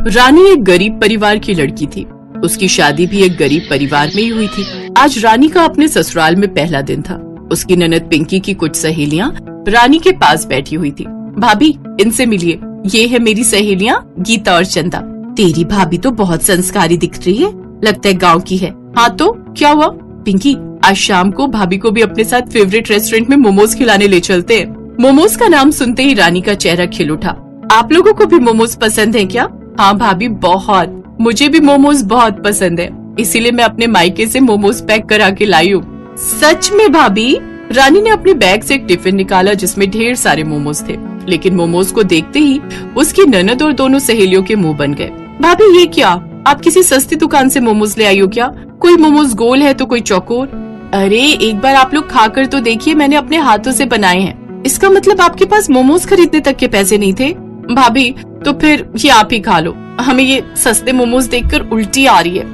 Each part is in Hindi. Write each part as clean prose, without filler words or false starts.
रानी एक गरीब परिवार की लड़की थी। उसकी शादी भी एक गरीब परिवार में ही हुई थी। आज रानी का अपने ससुराल में पहला दिन था। उसकी ननद पिंकी की कुछ सहेलियां रानी के पास बैठी हुई थी। भाभी, इनसे मिलिए, ये है मेरी सहेलियां गीता और चंदा। तेरी भाभी तो बहुत संस्कारी दिख रही है, लगता है गाँव की है। हाँ तो क्या हुआ? पिंकी, आज शाम को भाभी को भी अपने साथ फेवरेट रेस्टोरेंट में मोमोज खिलाने ले चलते हैं। मोमोज का नाम सुनते ही रानी का चेहरा खिल उठा। आप लोगों को भी मोमोज पसंद है क्या? हाँ भाभी, बहुत। मुझे भी मोमोज बहुत पसंद है, इसीलिए मैं अपने मायके से मोमोज पैक करा के लाई हूँ। सच में भाभी? रानी ने अपने बैग से एक टिफिन निकाला जिसमें ढेर सारे मोमोज थे, लेकिन मोमोज को देखते ही उसकी ननद और दोनों सहेलियों के मुंह बन गए। भाभी, ये क्या? आप किसी सस्ती दुकान से मोमोज ले आई हो क्या? कोई मोमोज गोल है तो कोई चौकोर। अरे एक बार आप लोग खाकर तो देखिए, मैंने अपने हाथों से बनाए हैं। इसका मतलब आपके पास मोमोज खरीदने तक के पैसे नहीं थे? भाभी, तो फिर ये आप ही खा लो, हमें ये सस्ते मोमोज देखकर उल्टी आ रही है।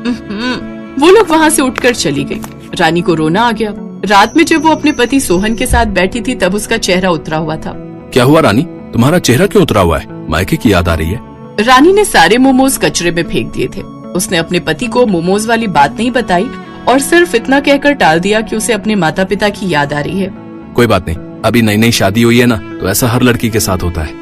वो लोग वहाँ से उठकर चली गई। रानी को रोना आ गया। रात में जब वो अपने पति सोहन के साथ बैठी थी तब उसका चेहरा उतरा हुआ था। क्या हुआ रानी, तुम्हारा चेहरा क्यों उतरा हुआ है? मायके की याद आ रही है? रानी ने सारे मोमोज कचरे में फेंक दिए थे। उसने अपने पति को मोमोज वाली बात नहीं बताई और सिर्फ इतना कहकर टाल दिया कि उसे अपने माता पिता की याद आ रही है। कोई बात नहीं, अभी नई नई शादी हुई है ना, तो ऐसा हर लड़की के साथ होता है।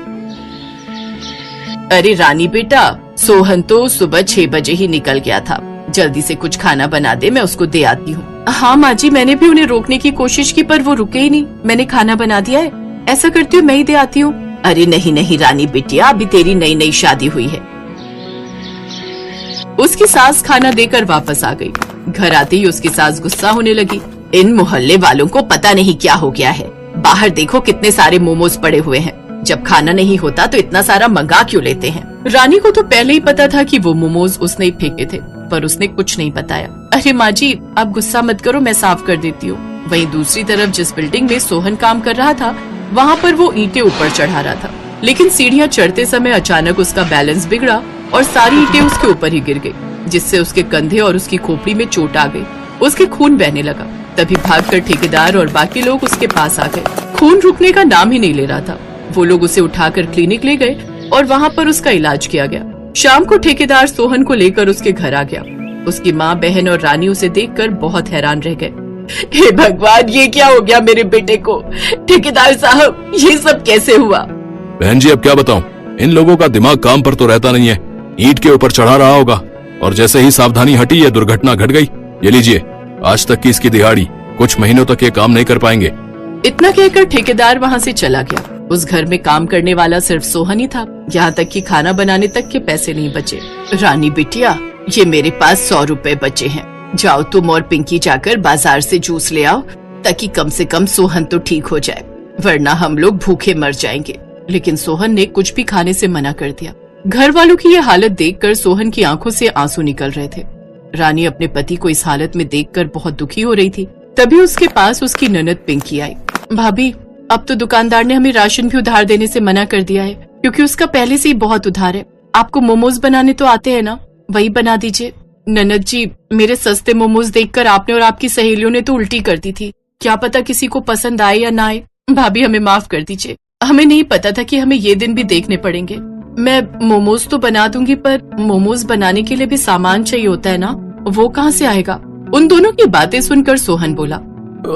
अरे रानी बेटा, सोहन तो सुबह 6 बजे ही निकल गया था। जल्दी से कुछ खाना बना दे, मैं उसको दे आती हूँ। हाँ माँ जी, मैंने भी उन्हें रोकने की कोशिश की पर वो रुके ही नहीं। मैंने खाना बना दिया है, ऐसा करती हूँ मैं ही दे आती हूँ। अरे नहीं नहीं रानी बिटिया, अभी तेरी नई नई शादी हुई है। उसकी सास खाना देकर वापस आ गई। घर आते ही उसकी सास गुस्सा होने लगी। इन मोहल्ले वालों को पता नहीं क्या हो गया है। बाहर देखो कितने सारे मोमोज पड़े हुए हैं। जब खाना नहीं होता तो इतना सारा मंगा क्यों लेते हैं? रानी को तो पहले ही पता था कि वो मोमोज उसने ही फेंके थे, पर उसने कुछ नहीं बताया। अरे माँ जी, आप गुस्सा मत करो, मैं साफ कर देती हूँ। वहीं दूसरी तरफ जिस बिल्डिंग में सोहन काम कर रहा था, वहाँ पर वो ईंटें ऊपर चढ़ा रहा था, लेकिन सीढ़ियाँ चढ़ते समय अचानक उसका बैलेंस बिगड़ा और सारी ईंटें उसके ऊपर ही गिर गई, जिससे उसके कंधे और उसकी खोपड़ी में चोट आ गई। उसके खून बहने लगा। तभी भागकर ठेकेदार और बाकी लोग उसके पास आ गए। खून रुकने का नाम ही नहीं ले रहा था। वो लोग उसे उठाकर क्लिनिक ले गए और वहाँ पर उसका इलाज किया गया। शाम को ठेकेदार सोहन को लेकर उसके घर आ गया। उसकी माँ, बहन और रानी उसे देखकर बहुत हैरान रह गए। हे भगवान, ये क्या हो गया मेरे बेटे को? ठेकेदार साहब, ये सब कैसे हुआ? बहन जी, अब क्या बताऊं, इन लोगों का दिमाग काम पर तो रहता नहीं है। ईंट के ऊपर चढ़ा रहा होगा और जैसे ही सावधानी हटी ये दुर्घटना घट गई। ये लीजिए, आज तक की इसकी दिहाड़ी। कुछ महीनों तक ये काम नहीं कर पाएंगे। इतना कहकर ठेकेदार वहाँ से चला गया। उस घर में काम करने वाला सिर्फ सोहन ही था। यहाँ तक कि खाना बनाने तक के पैसे नहीं बचे। रानी बिटिया, ये मेरे पास 100 रुपए बचे हैं। जाओ तुम और पिंकी जाकर बाजार से जूस ले आओ, ताकि कम से कम सोहन तो ठीक हो जाए, वरना हम लोग भूखे मर जाएंगे। लेकिन सोहन ने कुछ भी खाने से मना कर दिया। घर वालों की ये हालत देखकर सोहन की आंखों से आंसू निकल रहे थे। रानी अपने पति को इस हालत में देखकर बहुत दुखी हो रही थी। तभी उसके पास उसकी ननद पिंकी आई। भाभी, अब तो दुकानदार ने हमें राशन भी उधार देने से मना कर दिया है, क्योंकि उसका पहले से ही बहुत उधार है। आपको मोमोज बनाने तो आते हैं ना, वही बना दीजिए। ननद जी, मेरे सस्ते मोमोज देखकर आपने और आपकी सहेलियों ने तो उल्टी कर दी थी। क्या पता किसी को पसंद आए या ना आए। भाभी, हमें माफ कर दीजिए, हमें नहीं पता था कि हमें ये दिन भी देखने पड़ेंगे। मैं मोमोज तो बना दूंगी, पर मोमोज बनाने के लिए भी सामान चाहिए होता है ना, वो कहाँ से आएगा? उन दोनों की बातें सुनकर सोहन बोला,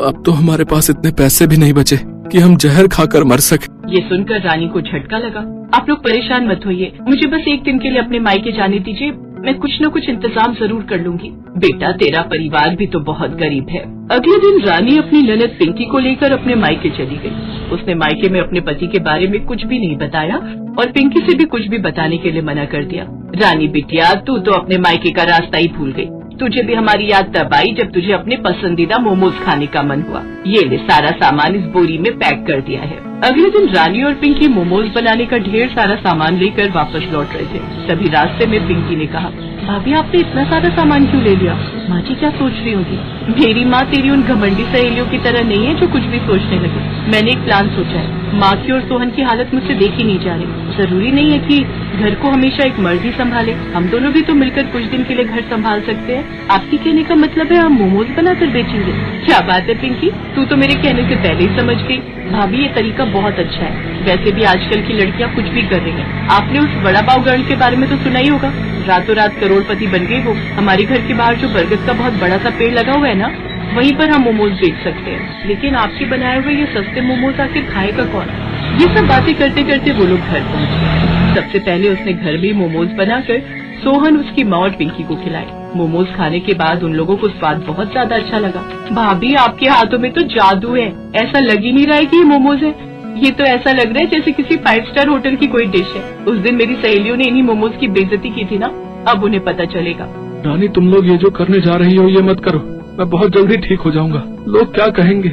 अब तो हमारे पास इतने पैसे भी नहीं बचे कि हम जहर खाकर मर सके। ये सुनकर रानी को झटका लगा। आप लोग परेशान मत होइए, मुझे बस एक दिन के लिए अपने मायके जाने दीजिए, मैं कुछ न कुछ इंतजाम जरूर कर लूंगी। बेटा, तेरा परिवार भी तो बहुत गरीब है। अगले दिन रानी अपनी ननद पिंकी को लेकर अपने मायके चली गई। उसने मायके में अपने पति के बारे में कुछ भी नहीं बताया और पिंकी से भी कुछ भी बताने के लिए मना कर दिया। रानी बिटिया, तू तो अपने मायके का रास्ता ही भूल गई। तुझे भी हमारी याद तब आई जब तुझे अपने पसंदीदा मोमोज खाने का मन हुआ। ये ले, सारा सामान इस बोरी में पैक कर दिया है। अगले दिन रानी और पिंकी मोमोज बनाने का ढेर सारा सामान लेकर वापस लौट रहे थे। तभी रास्ते में पिंकी ने कहा, भाभी, आपने इतना सारा सामान क्यों ले लिया? माँ जी क्या सोच रही होगी? मेरी माँ तेरी उन घमंडी सहेलियों की तरह नहीं है जो कुछ भी सोचने लगे। मैंने एक प्लान सोचा है। माँ की और सोहन की हालत मुझसे देखी नहीं जा रही। जरूरी नहीं है कि घर को हमेशा एक मर्द ही संभाले, हम दोनों भी तो मिलकर कुछ दिन के लिए घर संभाल सकते हैं। आपकी कहने का मतलब है हम मोमोज बनाकर बेचेंगे? क्या बात है पिंकी, तू तो मेरे कहने से पहले ही समझ गई। भाभी, ये तरीका बहुत अच्छा है। वैसे भी आजकल की लड़कियां कुछ भी कर रही हैं। आपने उस वड़ा पाव गर्ल के बारे में तो सुना ही होगा, रातों रात करोड़पति बन गई वो। हमारे घर के बाहर जो बरगद का बहुत बड़ा सा पेड़ लगा हुआ है ना, वहीं पर हम मोमोज बेच सकते हैं। लेकिन आपके बनाए हुए ये सस्ते मोमोज आखिर खाएगा कौन? ये सब बातें करते करते वो लोग घर पहुँच गए। सबसे पहले उसने घर में मोमोज बनाकर सोहन, उसकी माँ और पिंकी को खिलाए। मोमोज खाने के बाद उन लोगों को स्वाद बहुत ज्यादा अच्छा लगा। भाभी, आपके हाथों में तो जादू है, ऐसा लग ही नहीं रहा है कि ये मोमोज है। ये तो ऐसा लग रहा है जैसे किसी 5 स्टार होटल की कोई डिश है। उस दिन मेरी सहेलियों ने इन्हीं मोमोज की बेइज्जती की थी ना, अब उन्हें पता चलेगा। रानी, तुम लोग ये जो करने जा रही हो ये मत करो, मैं बहुत जल्दी ठीक हो जाऊंगा। लोग क्या कहेंगे?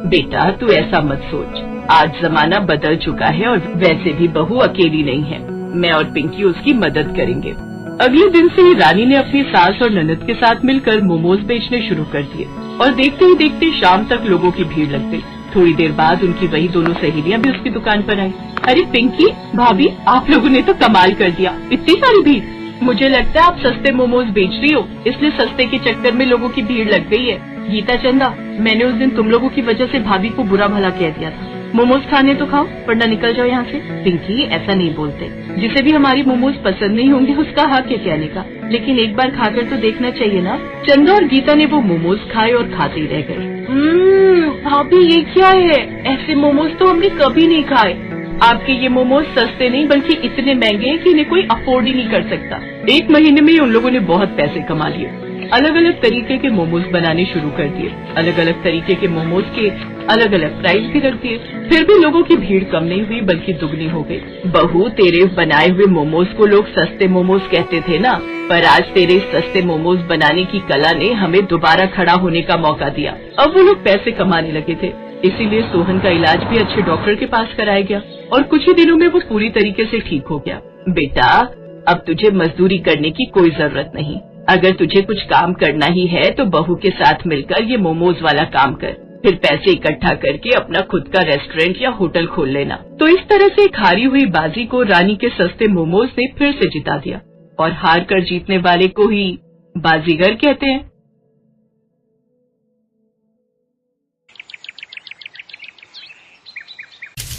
बेटा, तू ऐसा मत सोच, आज जमाना बदल चुका है और वैसे भी बहू अकेली नहीं है। मैं और पिंकी उसकी मदद करेंगे। अगले दिन से ही रानी ने अपनी सास और ननद के साथ मिलकर मोमोज बेचने शुरू कर दिए और देखते ही देखते शाम तक लोगों की भीड़ लग गई। थोड़ी देर बाद उनकी वही दोनों सहेलियां भी उसकी दुकान पर आई। अरे पिंकी, भाभी, आप लोगों ने तो कमाल कर दिया, इतनी सारी भीड़। मुझे लगता है आप सस्ते मोमोज बेच रही हो, इसलिए सस्ते के चक्कर में लोगों की भीड़ लग गई है। गीता, चंदा, मैंने उस दिन तुम लोगों की वजह से भाभी को बुरा भला कह दिया था। मोमोज खाने तो खाओ, वरना निकल जाओ यहाँ से। पिंकी, ऐसा नहीं बोलते, जिसे भी हमारी मोमोज पसंद नहीं होंगे उसका हक है कहने का, लेकिन एक बार खाकर तो देखना चाहिए ना। चंदा और गीता ने वो मोमोज खाए और खाते ही रह गए। भाभी, ये क्या है? ऐसे मोमोज तो हमने कभी नहीं खाए। आपके ये मोमोज सस्ते नहीं बल्कि इतने महंगे हैं कि इन्हें कोई अफोर्ड ही नहीं कर सकता। 1 महीने में ही उन लोगों ने बहुत पैसे कमा लिए। अलग अलग तरीके के मोमोज बनाने शुरू कर दिए। अलग अलग तरीके के मोमोज के अलग अलग प्राइस भी रख दिए। फिर भी लोगों की भीड़ कम नहीं हुई बल्कि दुगनी हो गई। बहू, तेरे बनाए हुए मोमोज को लोग सस्ते मोमोज कहते थे ना, पर आज तेरे सस्ते मोमोज बनाने की कला ने हमें दोबारा खड़ा होने का मौका दिया। अब वो लोग पैसे कमाने लगे थे, इसीलिए सोहन का इलाज भी अच्छे डॉक्टर के पास कराया गया और कुछ ही दिनों में वो पूरी तरीके से ठीक हो गया। बेटा, अब तुझे मजदूरी करने की कोई जरूरत नहीं। अगर तुझे कुछ काम करना ही है तो बहू के साथ मिलकर ये मोमोज वाला काम कर, फिर पैसे इकट्ठा करके अपना खुद का रेस्टोरेंट या होटल खोल लेना। तो इस तरह से एक हारी हुई बाजी को रानी के सस्ते मोमोज ने फिर से जिता दिया और हार कर जीतने वाले को ही बाजीगर कहते हैं।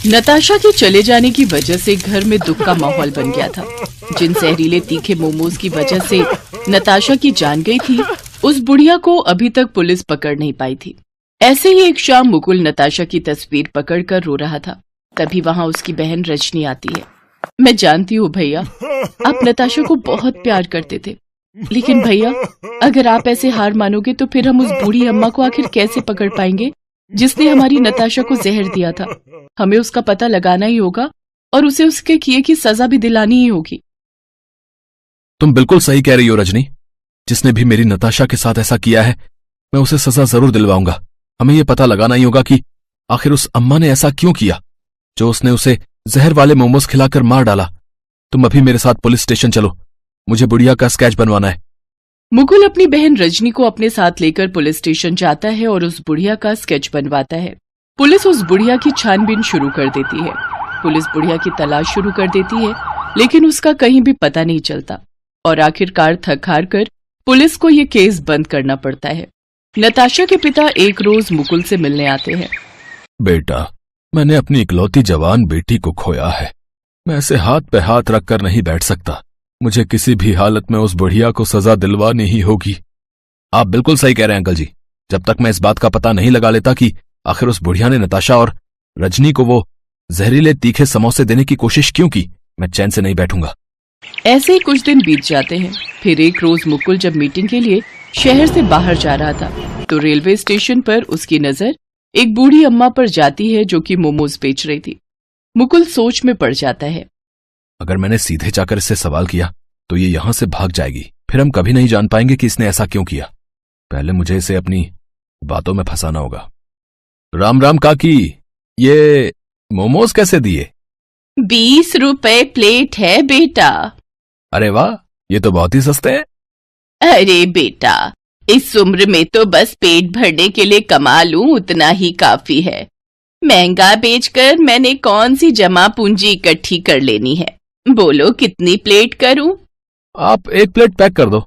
नताशा के चले जाने की वजह से घर में दुख का माहौल बन गया था। जिन जहरीले तीखे मोमोज की वजह से नताशा की जान गई थी, उस बुढ़िया को अभी तक पुलिस पकड़ नहीं पाई थी। ऐसे ही एक शाम मुकुल नताशा की तस्वीर पकड़कर रो रहा था। तभी वहाँ उसकी बहन रजनी आती है। मैं जानती हूँ भैया, आप नताशा को बहुत प्यार करते थे, लेकिन भैया अगर आप ऐसे हार मानोगे तो फिर हम उस बूढ़ी अम्मा को आखिर कैसे पकड़ पाएंगे जिसने हमारी नताशा को जहर दिया था। हमें उसका पता लगाना ही होगा और उसे उसके किए की सजा भी दिलानी ही होगी। तुम बिल्कुल सही कह रही हो रजनी, जिसने भी मेरी नताशा के साथ ऐसा किया है मैं उसे सजा जरूर दिलवाऊंगा। हमें यह पता लगाना ही होगा कि आखिर उस अम्मा ने ऐसा क्यों किया जो उसने उसे जहर वाले मोमोज खिलाकर मार डाला। तुम अभी मेरे साथ पुलिस स्टेशन चलो, मुझे बुढ़िया का स्केच बनवाना है। मुकुल अपनी बहन रजनी को अपने साथ लेकर पुलिस स्टेशन जाता है और उस बुढ़िया का स्केच बनवाता है। पुलिस उस बुढ़िया की छानबीन शुरू कर देती है। पुलिस बुढ़िया की तलाश शुरू कर देती है, लेकिन उसका कहीं भी पता नहीं चलता और आखिरकार थक हार कर पुलिस को ये केस बंद करना पड़ता है। नताशा के पिता एक रोज मुकुल से मिलने आते हैं। बेटा, मैंने अपनी इकलौती जवान बेटी को खोया है। मैं ऐसे हाथ पे हाथ रखकर नहीं बैठ सकता। मुझे किसी भी हालत में उस बुढ़िया को सजा दिलवानी ही होगी। आप बिल्कुल सही कह रहे हैं अंकल जी। जब तक मैं इस बात का पता नहीं लगा लेता कि आखिर उस बुढ़िया ने नताशा और रजनी को वो जहरीले तीखे समोसे देने की कोशिश क्यों की, मैं चैन से नहीं बैठूंगा। ऐसे ही कुछ दिन बीत जाते हैं। फिर एक रोज मुकुल जब मीटिंग के लिए शहर से बाहर जा रहा था तो रेलवे स्टेशन पर उसकी नजर एक बूढ़ी अम्मा पर जाती है जो कि मोमोज बेच रही थी। मुकुल सोच में पड़ जाता है। अगर मैंने सीधे जाकर इससे सवाल किया तो ये यहां से भाग जाएगी, फिर हम कभी नहीं जान पाएंगे कि इसने ऐसा क्यों किया। पहले मुझे इसे अपनी बातों में फंसाना होगा। राम राम काकी, ये मोमोज कैसे दिए? 20 रुपए प्लेट है बेटा। अरे वाह, ये तो बहुत ही सस्ते हैं। अरे बेटा, इस उम्र में तो बस पेट भरने के लिए कमा लूं उतना ही काफी है। महंगा बेचकर मैंने कौन सी जमा पूंजी इकट्ठी कर लेनी है। बोलो कितनी प्लेट करूं? आप एक प्लेट पैक कर दो।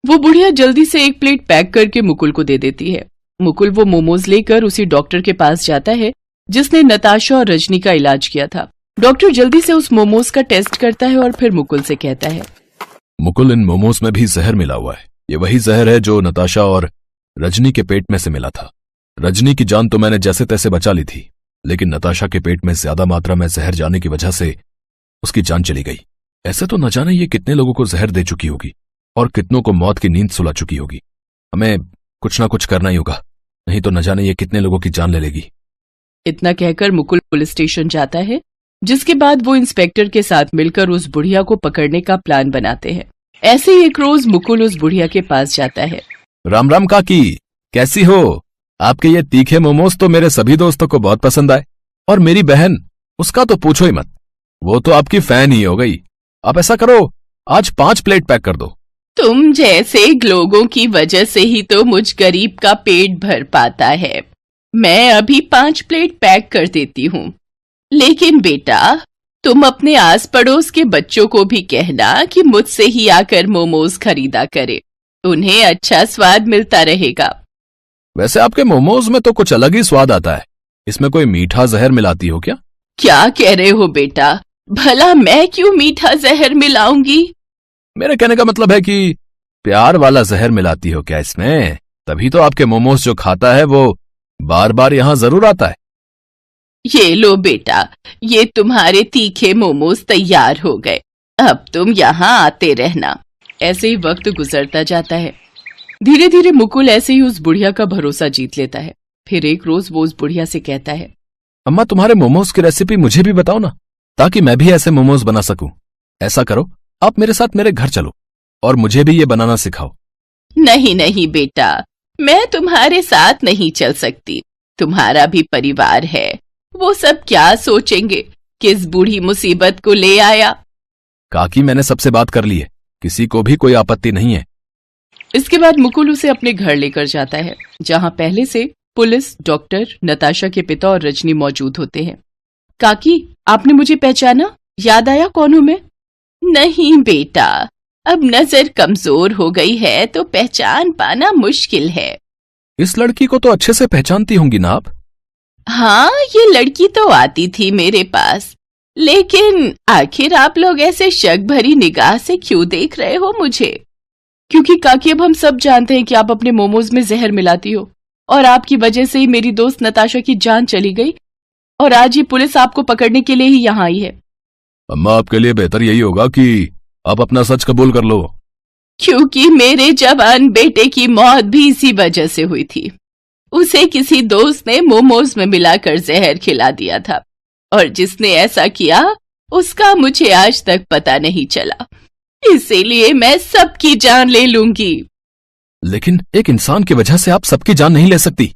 वो बुढ़िया जल्दी से एक प्लेट पैक करके मुकुल को दे देती है। मुकुल वो मोमोज लेकर उसी डॉक्टर के पास जाता है जिसने नताशा और रजनी का इलाज किया था। डॉक्टर जल्दी से उस मोमोज का टेस्ट करता है और फिर मुकुल से कहता है, मुकुल, इन मोमोज में भी जहर मिला हुआ है। ये वही जहर है जो नताशा और रजनी के पेट में से मिला था। रजनी की जान तो मैंने जैसे तैसे बचा ली थी, लेकिन नताशा के पेट में ज्यादा मात्रा में जहर जाने की वजह से उसकी जान चली गई। ऐसे तो न जाने ये कितने लोगों को जहर दे चुकी होगी और कितनों को मौत की नींद सुला चुकी होगी। हमें कुछ ना कुछ करना ही होगा, नहीं तो न जाने ये कितने लोगों की जान ले लेगी। इतना कहकर मुकुल पुलिस स्टेशन जाता है, जिसके बाद वो इंस्पेक्टर के साथ मिलकर उस बुढ़िया को पकड़ने का प्लान बनाते हैं। ऐसे ही एक रोज मुकुल उस बुढ़िया के पास जाता है। राम राम काकी, कैसी हो? आपके ये तीखे मोमोज तो मेरे सभी दोस्तों को बहुत पसंद आए, और मेरी बहन, उसका तो पूछो ही मत, वो तो आपकी फैन ही हो गई। आप ऐसा करो, आज 5 प्लेट पैक कर दो। तुम जैसे लोगों की वजह से ही तो मुझ गरीब का पेट भर पाता है। मैं अभी 5 प्लेट पैक कर देती हूँ, लेकिन बेटा तुम अपने आस पड़ोस के बच्चों को भी कहना कि मुझसे ही आकर मोमोज खरीदा करे, उन्हें अच्छा स्वाद मिलता रहेगा। वैसे आपके मोमोज में तो कुछ अलग ही स्वाद आता है, इसमें कोई मीठा जहर मिलाती हो क्या? क्या कह रहे हो बेटा? भला मैं क्यों मीठा जहर मिलाऊंगी? मेरे कहने का मतलब है कि प्यार वाला जहर मिलाती हो क्या इसमें? तभी तो आपके मोमोज जो खाता है वो बार बार यहाँ जरूर आता है। ये लो बेटा, ये तुम्हारे तीखे मोमोज तैयार हो गए, अब तुम यहाँ आते रहना। ऐसे ही वक्त गुजरता जाता है। धीरे धीरे मुकुल ऐसे ही उस बुढ़िया का भरोसा जीत लेता है। फिर एक रोज वो उस बुढ़िया से कहता है, अम्मा तुम्हारे मोमोज की रेसिपी मुझे भी बताओ ना, ताकि मैं भी ऐसे मोमोज बना सकूं। ऐसा करो, आप मेरे साथ मेरे घर चलो और मुझे भी ये बनाना सिखाओ। नहीं नहीं बेटा, मैं तुम्हारे साथ नहीं चल सकती। तुम्हारा भी परिवार है, वो सब क्या सोचेंगे, किस बूढ़ी मुसीबत को ले आया। काकी, मैंने सबसे बात कर ली है, किसी को भी कोई आपत्ति नहीं है। इसके बाद मुकुल उसे अपने घर लेकर जाता है, जहाँ पहले से पुलिस, डॉक्टर, नताशा के पिता और रजनी मौजूद होते हैं। काकी, आपने मुझे पहचाना? याद आया कौन हूं मैं? नहीं बेटा, अब नजर कमजोर हो गई है तो पहचान पाना मुश्किल है। इस लड़की को तो अच्छे से पहचानती होंगी ना आप? हाँ, ये लड़की तो आती थी मेरे पास, लेकिन आखिर आप लोग ऐसे शक भरी निगाह से क्यों देख रहे हो मुझे? क्योंकि काकी, अब हम सब जानते हैं कि आप अपने मोमोज में जहर मिलाती हो, और आपकी वजह से ही मेरी दोस्त नताशा की जान चली गई, और आज ये पुलिस आपको पकड़ने के लिए ही यहाँ आई है। अम्मा, आपके लिए बेहतर यही होगा कि आप अपना सच कबूल कर लो। क्योंकि मेरे जवान बेटे की मौत भी इसी वजह से हुई थी। उसे किसी दोस्त ने मोमोज में मिलाकर जहर खिला दिया था, और जिसने ऐसा किया उसका मुझे आज तक पता नहीं चला। इसीलिए मैं सबकी जान ले लूंगी। लेकिन एक इंसान की वजह से आप सबकी जान नहीं ले सकती।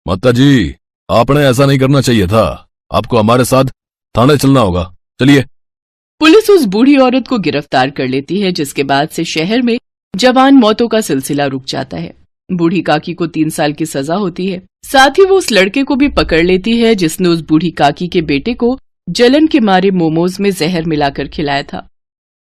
माता जी, आपने ऐसा नहीं करना चाहिए था। आपको हमारे साथ थाने चलना होगा। चलिए। पुलिस उस बूढ़ी औरत को गिरफ्तार कर लेती है, जिसके बाद से शहर में जवान मौतों का सिलसिला रुक जाता है। बूढ़ी काकी को 3 साल की सजा होती है। साथ ही वो उस लड़के को भी पकड़ लेती है जिसने उस बूढ़ी काकी के बेटे को जलन के मारे मोमोज में जहर मिलाकर खिलाया था।